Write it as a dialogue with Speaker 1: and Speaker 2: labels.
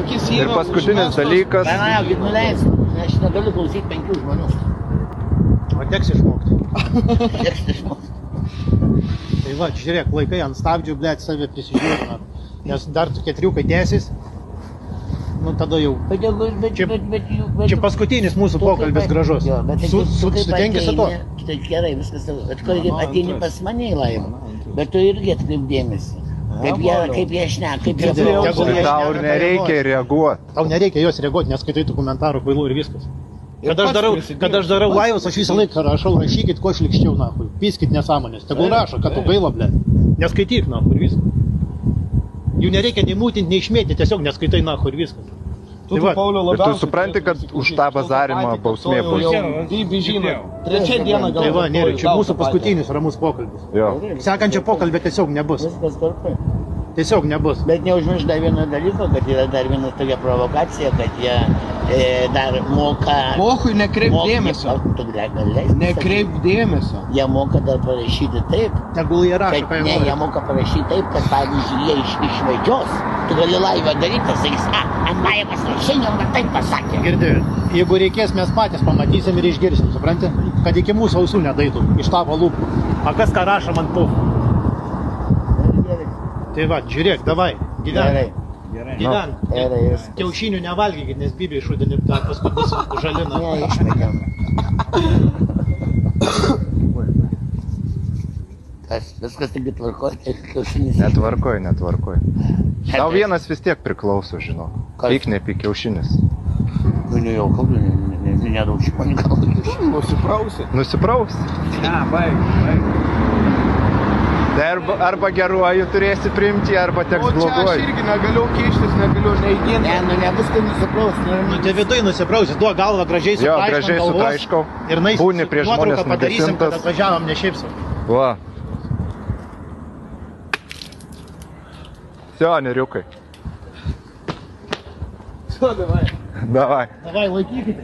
Speaker 1: akis yra.
Speaker 2: Ir paskutinis dalykas.
Speaker 3: Palaukit, nuleis. Aš negaliu klausyti 5 žmonių.
Speaker 4: O teks išmokti.
Speaker 3: Teks išmokti.
Speaker 4: Tai va, žiūrėk, laikai ant stabdžių, blėt, save prisižiūrina. Nes dar tokie triukai tęsis. Nu tada jau. Čia paskutinis mūsų pokalbis gražus. Sutinki su to?
Speaker 3: Tai gerai, viskas. Bet kur ateini pas mane į laivą. Bet tu irgi atkreip dėmesį. Kaip jie šneka, kaip jie
Speaker 2: Tai tau nereikia reaguoti.
Speaker 4: Tau nereikia jos reaguoti, neskaitai tų komentarų kvailų ir viskas. Kad aš darau laivus, aš visą laiką rašau, rašykit kuo šlikščiau, nahui. Piskit nesąmonės. Tegul rašo, kad tu gaila, blėt. Neskaityk, nahui, ir viskas. Jų nereikia nei mūtinti, nei išmėti, tiesiog neskaitai, nahui, ir viskas.
Speaker 2: Ir tu supranti, kad už tą bazarimą bausmė bus.
Speaker 1: Trečia diena gal.
Speaker 4: Tai va, nėra, čia mūsų paskutinis ramus pokalbis.
Speaker 2: Jo.
Speaker 4: Sekančio pokalbio tiesiog nebus.
Speaker 3: Viskas tvarkoj.
Speaker 4: Tiesiog nebus.
Speaker 3: Bet neužmiršk dar vieno dalyko, kad yra dar viena tokia provokacija, kad jie dar moka...
Speaker 1: Pochui, nekreip dėmesio. Nekreip dėmesio.
Speaker 3: Jie moka dar parašyti taip.
Speaker 4: Tegul jie rašo, ką
Speaker 3: Ne, jie moka parašyti taip, kad pavyzdžiui jie išvažiuos. Tu gali laivą daryti, tas sakys, ant laivas šiandien man taip pasakė.
Speaker 4: Girdi, jeigu reikės, mes patys pamatysim ir išgirsim, supranti? Kad iki mūsų ausų nedaitų, iš tavo lūpų. A kas ką rašo man po? Tai va, žiūrėk, davai, gyven.
Speaker 3: Gerai.
Speaker 4: Gyven.
Speaker 3: Gerai, viskas.
Speaker 4: Kiaušinių nevalgykit, nes bibiai šudenį paskui bus žalina.
Speaker 3: Ne, išmėgiam. Viskas taigi tvarkoj, kiaušinis.
Speaker 2: Netvarkoj. Tau vienas vis tiek priklauso, žinau. Pyk nepyk kiaušinis.
Speaker 3: Nu, jau kalbu, nedaug žmonių kalbu kiaušinis.
Speaker 2: Nusiprausi?
Speaker 1: Ne, baig.
Speaker 2: Tai arba geruoju turėsi priimti, arba teks
Speaker 1: O čia aš
Speaker 2: bloguoju.
Speaker 1: irgi negaliu kištis, negaliu neįdėti.
Speaker 3: Ne, nu nebus kai nusipraus.
Speaker 4: Nu, tai vidui nusiprausi, duok galvą gražiai
Speaker 2: Jo,
Speaker 4: sutraiškom
Speaker 2: gražiai
Speaker 4: galvos.
Speaker 2: sutraiškau.
Speaker 4: Ir nais
Speaker 2: Būni prieš žmonės
Speaker 4: nuotrauką padarysim, kad
Speaker 2: negesintas.
Speaker 4: atvažiavom, ne šiaip sau.
Speaker 2: Va. Sio, neriukai.
Speaker 1: Davai.
Speaker 2: Davai.
Speaker 4: Davai, laikykite.